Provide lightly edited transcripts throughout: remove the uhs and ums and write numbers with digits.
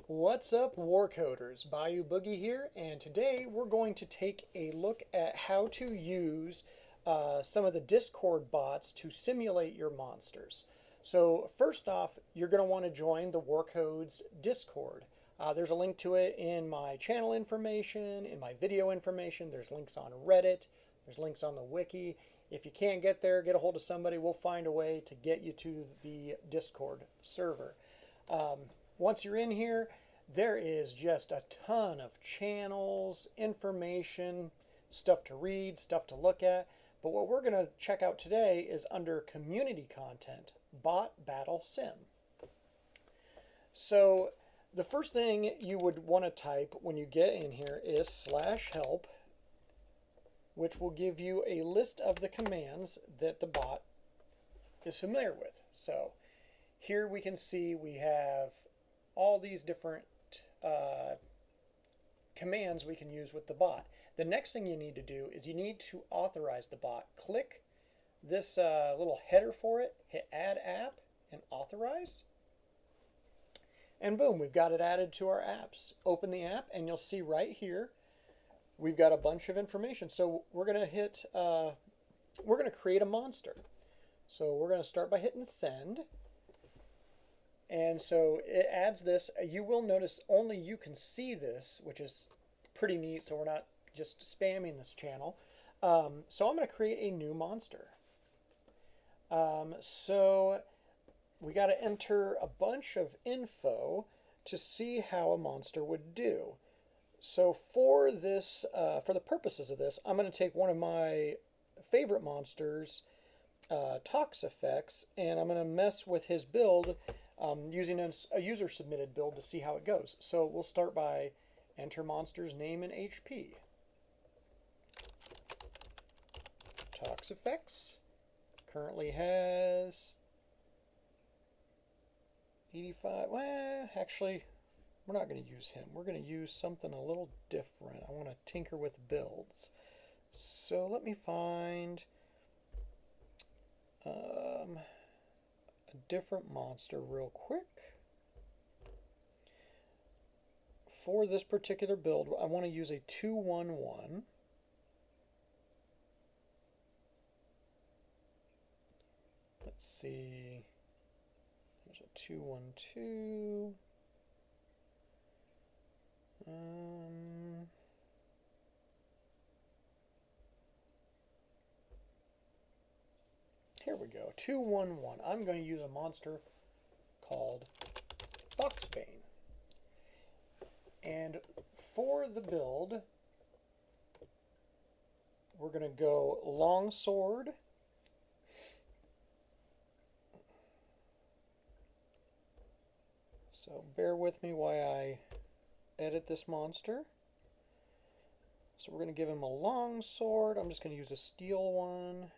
What's up, Warcoders? Bayou Boogie here, and today we're going to take a look at how to use some of the Discord bots to simulate your monsters. So first off, you're going to want to join the Warcodes Discord. There's a link to it in my channel information, in my video information. There's links on Reddit. There's links on the wiki. If you can't get there, get a hold of somebody. We'll find a way to get you to the Discord server. Once you're in here, there is just a ton of channels, information, stuff to read, stuff to look at. But what we're going to check out today is under community content, Bot Battle Sim. So the first thing you would want to type when you get in here is /help, which will give you a list of the commands that the bot is familiar with. So here we can see we have all these different commands we can use with the bot. The next thing you need to do is you need to authorize the bot. Click this little header for it, hit Add App, and Authorize. And boom, we've got it added to our apps. Open the app, and you'll see right here we've got a bunch of information. So we're going to hit, we're going to create a monster. So we're going to start by hitting Send. And so it adds this. You will notice only you can see this, which is pretty neat, so we're not just spamming this channel. So I'm going to create a new monster. So we got to enter a bunch of info to see how a monster would do. So for this, for the purposes of this, I'm going to take one of my favorite monsters, Toxifex, and I'm going to mess with his build using a user-submitted build to see how it goes. So we'll start by enter monster's name and HP. Toxifex currently has 85. Well, actually, we're not going to use him. We're going to use something a little different. I want to tinker with builds. So let me find a different monster real quick. For this particular build, I want to use a 2-1-1. Let's see. There's a 2-1-2. Here we go. 2-1-1. I'm going to use a monster called Foxbane. And for the build, we're going to go longsword. So bear with me while I edit this monster. So we're going to give him a longsword. I'm just going to use a steel one.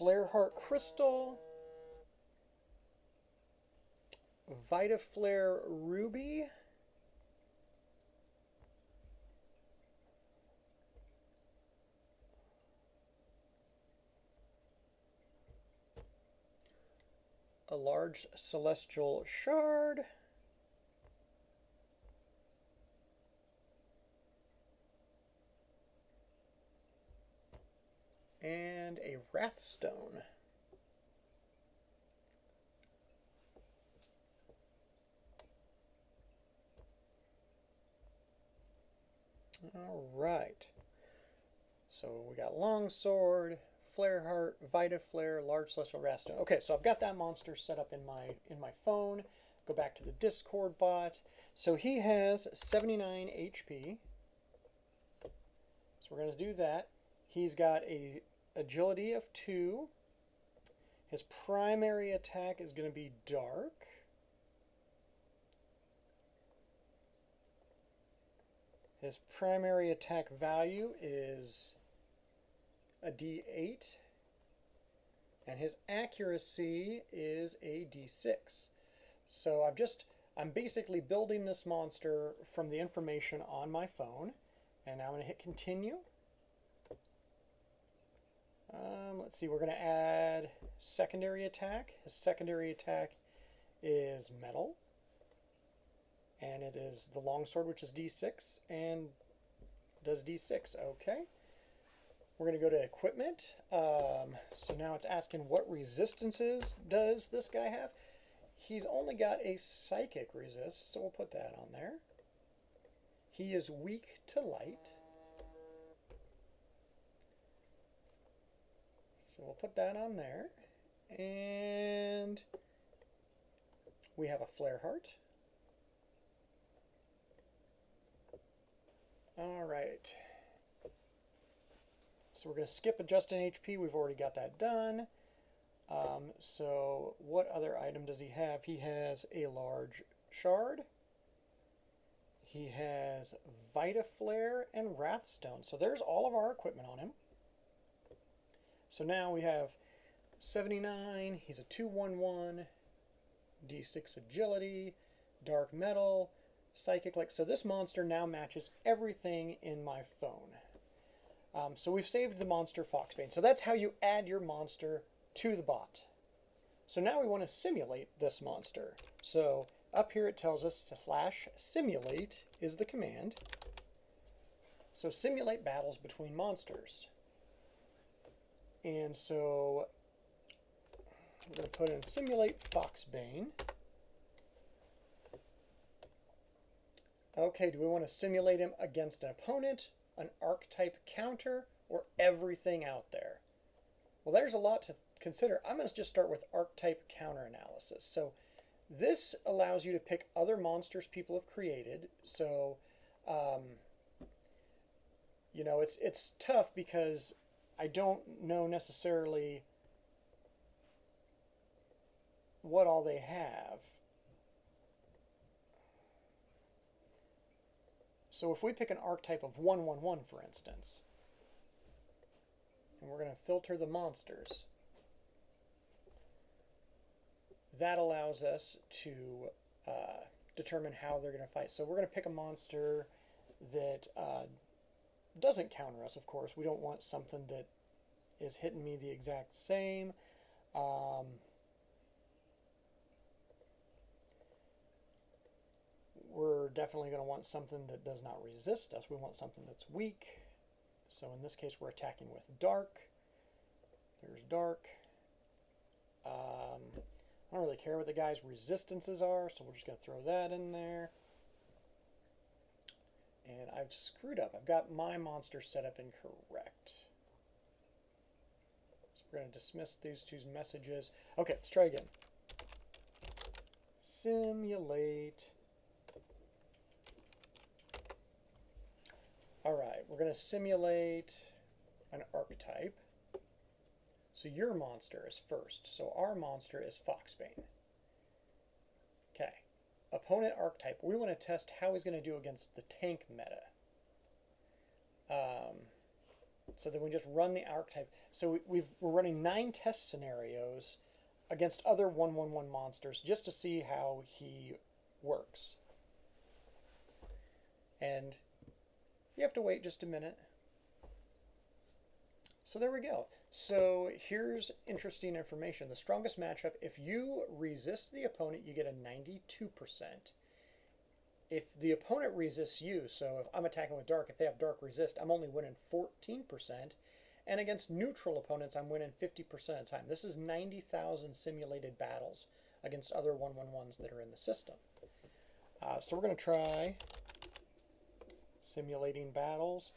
Flareheart Crystal, Vitaflare Ruby, a large celestial shard, and a Wrathstone. All right. So we got Longsword, Flareheart, Vitaflare, Large Celestial Wrathstone. Okay, so I've got that monster set up in my phone. Go back to the Discord bot. So he has 79 HP. So we're going to do that. He's got a agility of 2. His primary attack is going to be dark. His primary attack value is a D8. And his accuracy is a D6. So I'm basically building this monster from the information on my phone. And now I'm going to hit continue. Let's see, we're going to add secondary attack. His secondary attack is metal, and it is the longsword, which is D6, and does D6. Okay. We're going to go to equipment. So now it's asking what resistances does this guy have. He's only got a psychic resist, so we'll put that on there. He is weak to light. So we'll put that on there. And we have a flare heart. All right. So we're going to skip adjusting HP. We've already got that done. So what other item does he have? He has a large shard. He has Vita Flare and Wrathstone. So there's all of our equipment on him. So now we have 79. He's a 2/1/1, D6 agility, dark metal, psychic. So this monster now matches everything in my phone. So we've saved the monster Foxbane. So that's how you add your monster to the bot. So now we want to simulate this monster. So up here it tells us /simulate is the command. So simulate battles between monsters. And so we're going to put in simulate Foxbane. Okay, do we want to simulate him against an opponent, an archetype counter, or everything out there? Well, there's a lot to consider. I'm going to just start with archetype counter analysis. So this allows you to pick other monsters people have created. So, you know, it's tough because I don't know necessarily what all they have. So if we pick an archetype of 1/1/1, for instance, and we're going to filter the monsters, that allows us to determine how they're going to fight. So we're going to pick a monster that doesn't counter us, of course. We don't want something that is hitting me the exact same. We're definitely going to want something that does not resist us. We want something that's weak. So in this case, we're attacking with dark. There's dark. I don't really care what the guy's resistances are, so we're just going to throw that in there. And I've screwed up. I've got my monster set up incorrect. So we're going to dismiss these two messages. Okay, let's try again. Simulate. All right, we're going to simulate an archetype. So your monster is first. So our monster is Foxbane. Okay. Opponent archetype. We want to test how he's going to do against the tank meta. So then we just run the archetype. So we're running 9 test scenarios against other 1/1/1 monsters just to see how he works. And you have to wait just a minute. So there we go. So here's interesting information. The strongest matchup, if you resist the opponent, you get a 92%. If the opponent resists you, so if I'm attacking with dark, if they have dark resist, I'm only winning 14%. And against neutral opponents, I'm winning 50% of the time. This is 90,000 simulated battles against other 1/1/1s that are in the system. So we're going to try simulating battles.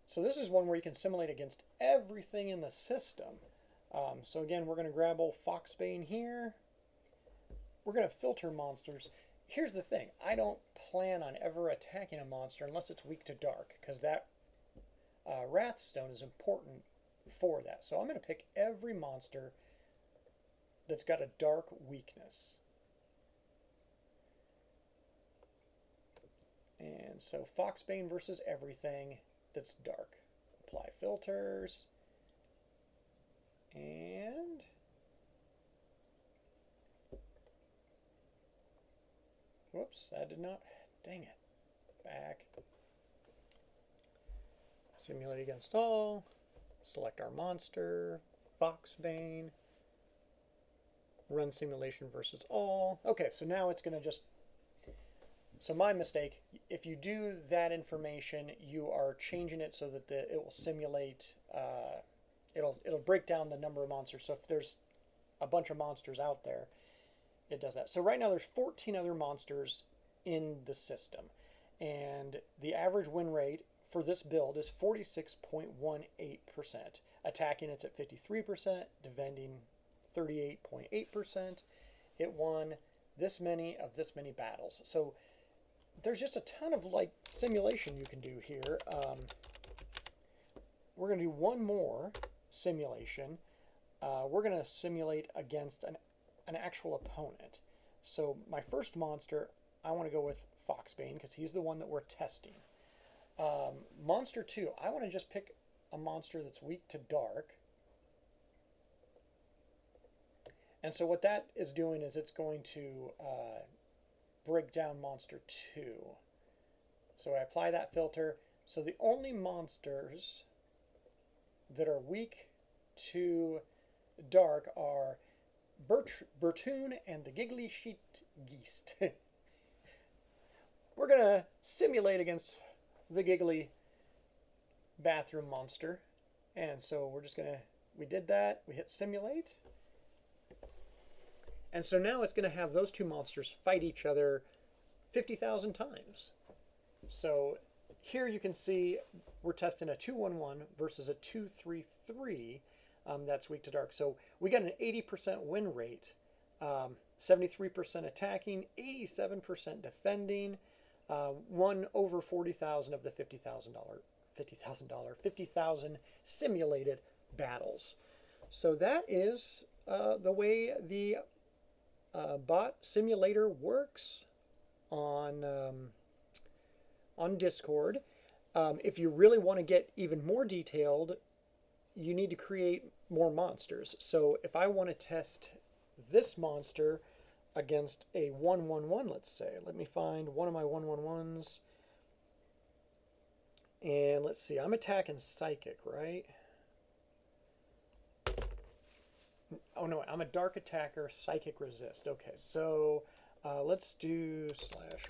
So this is one where you can simulate against everything in the system. So again, we're going to grab old Foxbane here. We're going to filter monsters. Here's the thing. I don't plan on ever attacking a monster unless it's weak to dark, because that Wrathstone is important for that. So I'm going to pick every monster that's got a dark weakness. And so Foxbane versus everything that's dark. Apply filters. And whoops, that did not, dang it. Back. Simulate against all. Select our monster, Foxbane. Run simulation versus all. Okay, so now it's going to just, so my mistake, if you do that information, you are changing it so that it will simulate, it'll break down the number of monsters. So if there's a bunch of monsters out there, it does that. So right now there's 14 other monsters in the system, and the average win rate for this build is 46.18%. Attacking, it's at 53%, defending 38.8%. It won this many of this many battles. So there's just a ton of like simulation you can do here. We're going to do one more simulation. We're going to simulate against an actual opponent. So my first monster, I want to go with Foxbane because he's the one that we're testing. Monster 2, I want to just pick a monster that's weak to dark. And so what that is doing is it's going to break down monster 2. So I apply that filter. So the only monsters that are weak to dark are Bertoon and the Giggly Sheet Geist. We're going to simulate against the Giggly Bathroom Monster. And so we're just going to, we did that, we hit simulate. And so now it's going to have those two monsters fight each other 50,000 times. So here you can see we're testing a 2-1-1 versus a 2-3-3 that's weak to dark. So we got an 80% win rate, 73% attacking, 87% defending, won over 40,000 of the $50,000 simulated battles. So that is the way the bot simulator works on Discord. If you really want to get even more detailed, you need to create more monsters. So if I want to test this monster against a 1-1-1, let's say, let me find one of my 1-1-1s. And let's see, I'm attacking Psychic, right? Oh no, I'm a dark attacker, Psychic resist. Okay, so let's do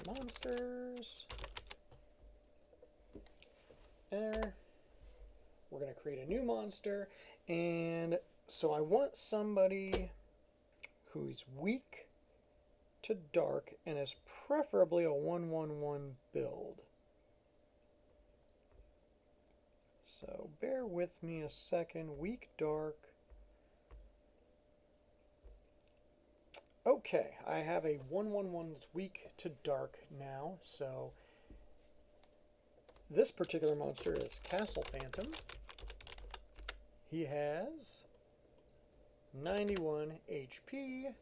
/monsters. Enter. We're going to create a new monster. And so I want somebody who's weak to dark and is preferably a 1-1-1 build. So bear with me a second. Weak dark. Okay, I have a 1-1-1 that's weak to dark now, so this particular monster is Castle Phantom. He has 91 HP.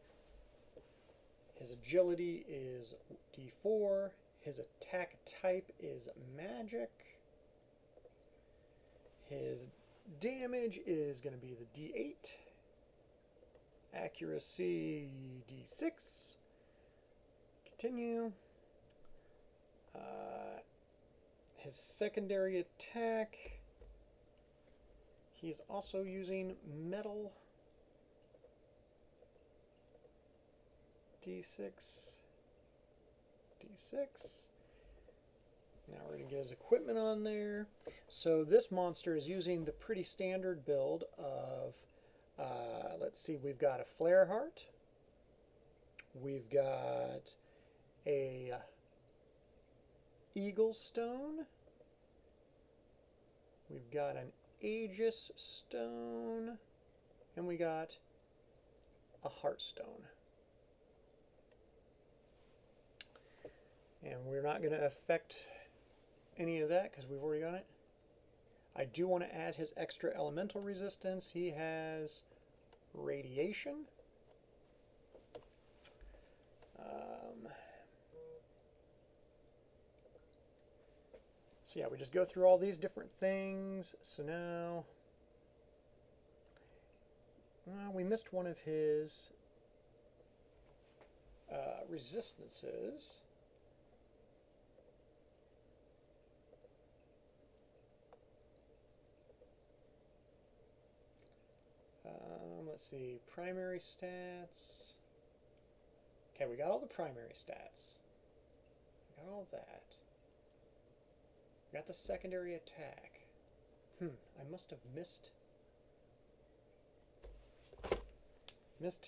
His agility is D4. His attack type is magic. His damage is going to be the D8. Accuracy D6. Continue. His secondary attack, he's also using metal. D6. D6. Now we're going to get his equipment on there. So this monster is using the pretty standard build of let's see, we've got a Flare Heart. We've got a Eagle Stone. We've got an Aegis Stone. And we got a Heartstone. And we're not going to affect any of that because we've already got it. I do want to add his extra elemental resistance. He has radiation. So yeah, we just go through all these different things. So now, well, we missed one of his resistances. let's see, primary stats. Okay, we got all the primary stats. We got all that. We got the secondary attack. I must have missed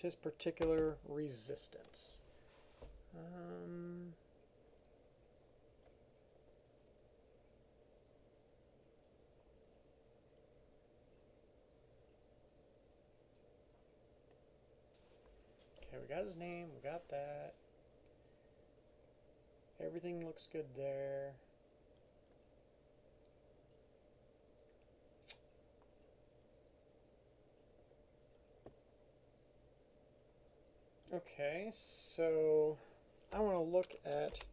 his particular resistance. Okay, we got his name, we got that. Everything looks good there. Okay, so I want to look at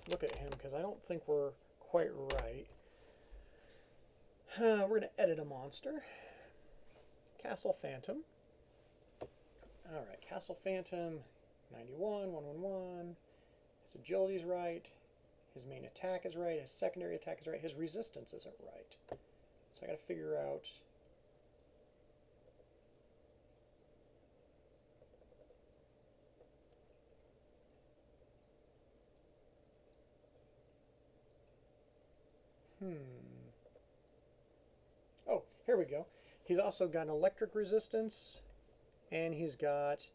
him because I don't think we're quite right. We're going to edit a monster. Castle Phantom. Alright, Castle Phantom, 91, 111. His agility is right. His main attack is right. His secondary attack is right. His resistance isn't right. So I got to figure out... Oh, here we go. He's also got an electric resistance, and he's got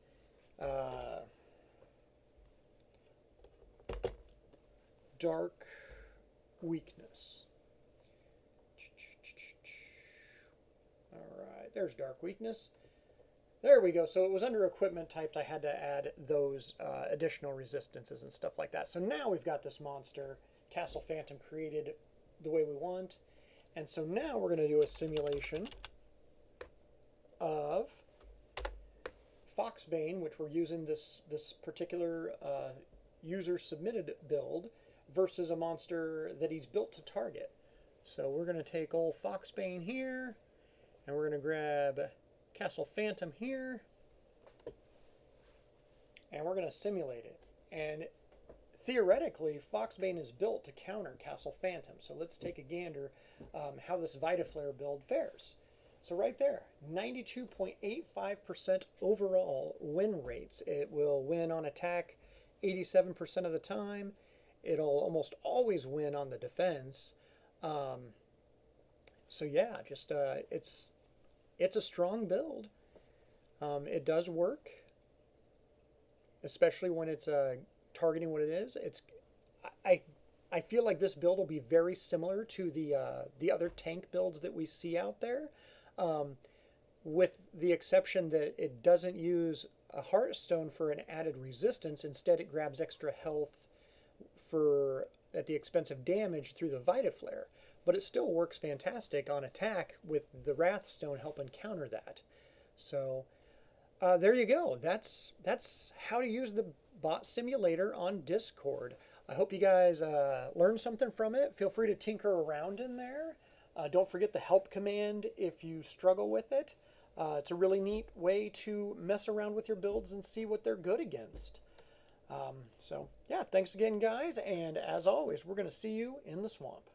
dark weakness. Alright, there's dark weakness. There we go. So it was under equipment types. I had to add those additional resistances and stuff like that. So now we've got this monster, Castle Phantom, created the way we want. And so now we're going to do a simulation of Foxbane, which we're using this particular user-submitted build, versus a monster that he's built to target. So we're going to take old Foxbane here, and we're going to grab Castle Phantom here, and we're going to simulate it. And theoretically, Foxbane is built to counter Castle Phantom. So let's take a gander how this Vitaflare build fares. So right there, 92.85% overall win rates. It will win on attack 87% of the time. It'll almost always win on the defense. So yeah, just it's a strong build. It does work, especially when it's targeting what it is. I feel like this build will be very similar to the other tank builds that we see out there, with the exception that it doesn't use a Heartstone for an added resistance. Instead, it grabs extra health at the expense of damage through the Vitaflare. But it still works fantastic on attack with the Wrathstone helping counter that. So there you go. That's how to use the bot simulator on Discord. I hope you guys learned something from it. Feel free to tinker around in there. Don't forget the help command if you struggle with it. It's a really neat way to mess around with your builds and see what they're good against. So yeah, thanks again, guys. And as always, we're going to see you in the swamp.